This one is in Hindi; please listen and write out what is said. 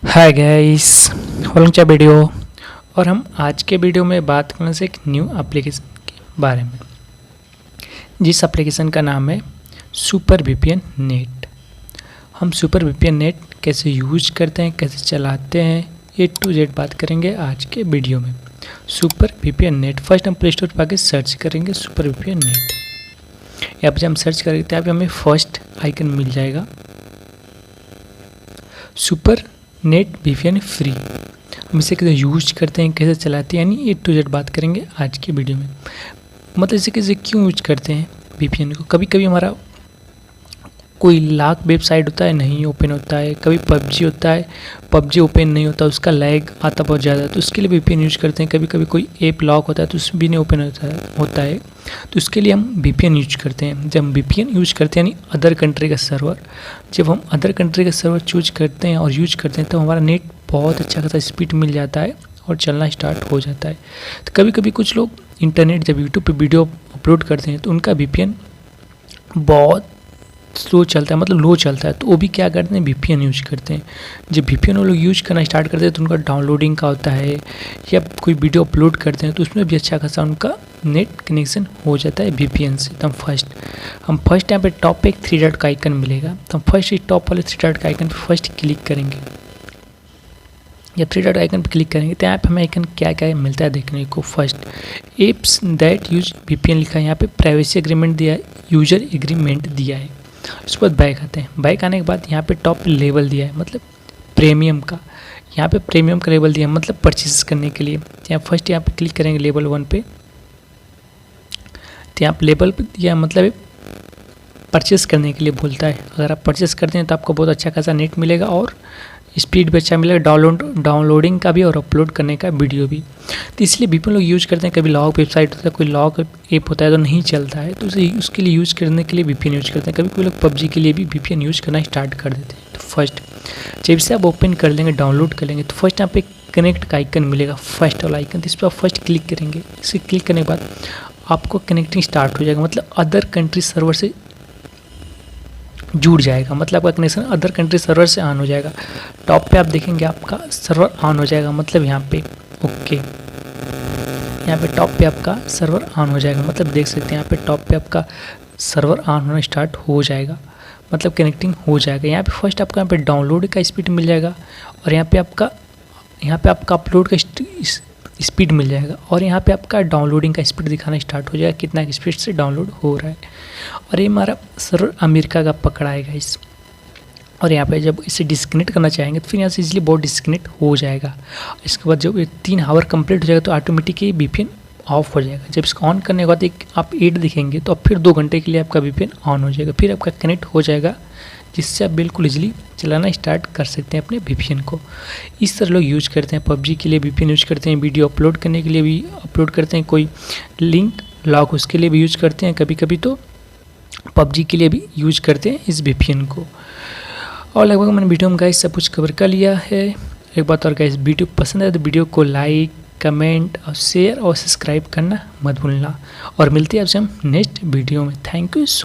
Hi guys, welcome to video. और हम आज के वीडियो में बात करने से एक न्यू एप्लीकेशन के बारे में, जिस एप्लीकेशन का नाम है सुपर वीपीएन नेट। हम सुपर वीपीएन नेट कैसे यूज करते हैं, कैसे चलाते हैं, A to Z बात करेंगे आज के वीडियो में। सुपर वीपीएन नेट, फर्स्ट हम प्ले स्टोर पर आके सर्च करेंगे सुपर वीपीएन नेट। यहाँ पर जब हम सर्च करेंगे तो यहाँ पे हमें फर्स्ट आइकन मिल जाएगा सुपर नेट वीपीएन फ्री। हम इसे कैसे यूज करते हैं, कैसे चलाते हैं, यानी A to Z बात करेंगे आज की वीडियो में। मतलब इसे कैसे क्यों यूज करते हैं वीपीएन को। कभी कभी हमारा कोई लाख वेबसाइट होता है नहीं ओपन होता है, कभी पबजी होता है, पबजी ओपन नहीं होता, उसका लैग आता बहुत ज़्यादा, तो उसके लिए वीपीएन यूज करते हैं। कभी कभी कोई ऐप लॉक होता है तो उसमें भी नहीं ओपन होता है, तो उसके लिए हम वीपीएन यूज करते हैं। जब हम वीपीएन यूज करते हैं यानी अदर कंट्री का सर्वर, जब हम अदर कंट्री का सर्वर चूज करते हैं और यूज करते हैं तो हमारा नेट बहुत अच्छा खासा स्पीड मिल जाता है और चलना स्टार्ट हो जाता है। तो कभी कभी कुछ लोग इंटरनेट जब यूट्यूब पे वीडियो अपलोड करते हैं तो उनका वीपीएन बहुत स्लो चलता है, मतलब लो चलता है, तो वो भी क्या करते हैं, वीपीएन यूज करते हैं। जब वीपीएन वो लोग यूज करना स्टार्ट करते हैं तो उनका डाउनलोडिंग का होता है या कोई वीडियो अपलोड करते हैं तो उसमें भी अच्छा खासा उनका नेट कनेक्शन हो जाता है वीपीएन से। तो हम फर्स्ट यहाँ पे टॉप पे एक 3 डॉट का आइकन मिलेगा, तो हम फर्स्ट इस टॉप वाले 3 डॉट का आइकन पे फर्स्ट क्लिक करेंगे। जब 3 डॉट आइकन पे क्लिक करेंगे तो यहाँ पे हमें आइकन क्या क्या मिलता है देखने को। First apps that use VPN लिखा है, यहाँ पे प्राइवेसी एग्रीमेंट दिया है, यूजर एग्रीमेंट दिया है। उसके बाद बैक आते हैं। बैक आने के बाद यहाँ पे टॉप लेवल दिया है, मतलब प्रीमियम का, यहाँ पे प्रीमियम का लेवल दिया है, मतलब परचेज करने के लिए। यहाँ फर्स्ट यहाँ पे क्लिक करेंगे लेवल 1 पे, तो यहाँ पे लेवल पे दिया है, मतलब परचेस करने के लिए बोलता है। अगर आप परचेस करते हैं तो आपको बहुत अच्छा खासा नेट मिलेगा और स्पीड भी अच्छा मिलेगा, डाउनलोडिंग का भी और अपलोड करने का वीडियो भी। तो इसलिए वीपीएन लोग यूज करते हैं। कभी लॉक वेबसाइट होता है, कोई लॉक ऐप होता है तो नहीं चलता है, तो उसके लिए यूज़ करने के लिए वीपीएन यूज करते हैं। कभी कोई लोग पबजी के लिए भी वीपीएन यूज करना स्टार्ट कर देते हैं। तो फर्स्ट जब से आप ओपन कर लेंगे, डाउनलोड कर लेंगे, तो फर्स्ट यहाँ पे कनेक्ट का आइकन मिलेगा, फर्स्ट वाला आइकन, तो इस पर आप फर्स्ट क्लिक करेंगे। इसे क्लिक करने के बाद आपको कनेक्टिंग स्टार्ट हो जाएगा, मतलब अदर कंट्री सर्वर से जुड़ जाएगा, मतलब आपका कनेक्शन अदर कंट्री सर्वर से ऑन हो जाएगा। टॉप पे आप देखेंगे आपका सर्वर ऑन हो जाएगा, मतलब यहाँ पे ओके, यहाँ पे टॉप पे आपका सर्वर ऑन हो जाएगा, मतलब देख सकते हैं यहाँ पे टॉप पे आपका सर्वर ऑन होना स्टार्ट हो जाएगा, मतलब कनेक्टिंग हो जाएगा। यहाँ पे फर्स्ट आपको यहाँ पे डाउनलोड का स्पीड मिल जाएगा और यहाँ पे आपका अपलोड का स्पीड मिल जाएगा और यहाँ पे आपका डाउनलोडिंग का स्पीड दिखाना स्टार्ट हो जाएगा, कितना स्पीड से डाउनलोड हो रहा है। और ये हमारा सर्वर अमेरिका का पकड़ाएगा इस, और यहाँ पे जब इसे डिस्कनेक्ट करना चाहेंगे तो फिर यहाँ से इजीली बहुत डिस्कनेक्ट हो जाएगा। इसके बाद जब 3 आवर कंप्लीट हो जाएगा तो ऑटोमेटिकली वीपीएन ऑफ हो जाएगा। जब इसको ऑन करने के बाद एक आप एड दिखेंगे तो अब फिर 2 घंटे के लिए आपका वीपीएन ऑन हो जाएगा, फिर आपका कनेक्ट हो जाएगा, जिससे आप बिल्कुल इजीली चलाना स्टार्ट कर सकते हैं अपने वीपीएन को। इस तरह लोग यूज करते हैं। पबजी के लिए वीपीएन यूज करते हैं, वीडियो अपलोड करने के लिए भी अपलोड करते हैं, कोई लिंक लॉक उसके लिए भी यूज करते हैं, कभी कभी तो पबजी के लिए भी यूज करते हैं इस वीपीएन को। और लगभग मैंने वीडियो में गाइस सब कुछ कवर कर लिया है। एक बात और गाइस, वीडियो पसंद आए तो वीडियो को लाइक, कमेंट और शेयर और सब्सक्राइब करना मत भूलना। और मिलते हैं आपसे हम नेक्स्ट वीडियो में। Thank you.